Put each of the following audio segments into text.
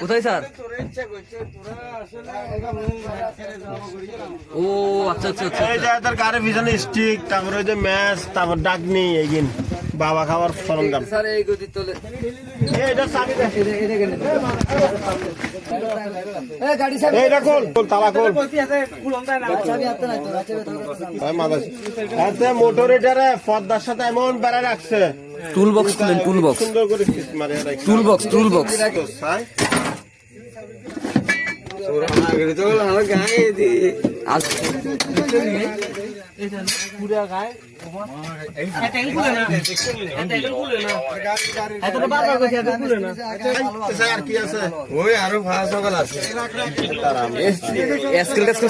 কোথায় স্যার? ও আচ্ছা আচ্ছা আচ্ছা এই যে তার গাড়ি পিছনে স্টিক, তারপরে ওই যে ম্যাচ, তারপর ডাকনি, এইগিন বাবা খাবার সরঞ্জাম। স্যার এই গতি তোলে এইটা চাবি দে, এইটা খোল, খোল, তালা খোল। মোটর এটারে পর্দার সাথে এমন বেড়া রাখছে, টুল বক্স খুলেন, টুল বক্স, সুন্দর করে মারে রাখছে। Tool box, tool box.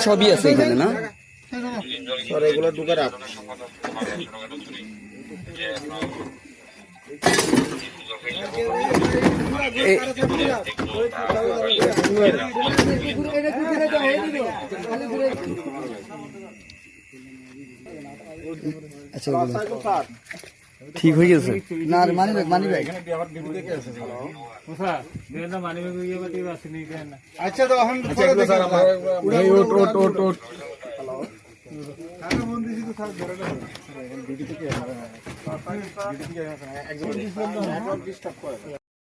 সবই আছে এখানে না? এগুলো ঢুকে রাখ। আচ্ছা ঠিক হয়ে গেছে না? আর মানি ব্যাগ, মানি ব্যাগ। আচ্ছা তো এখন ওট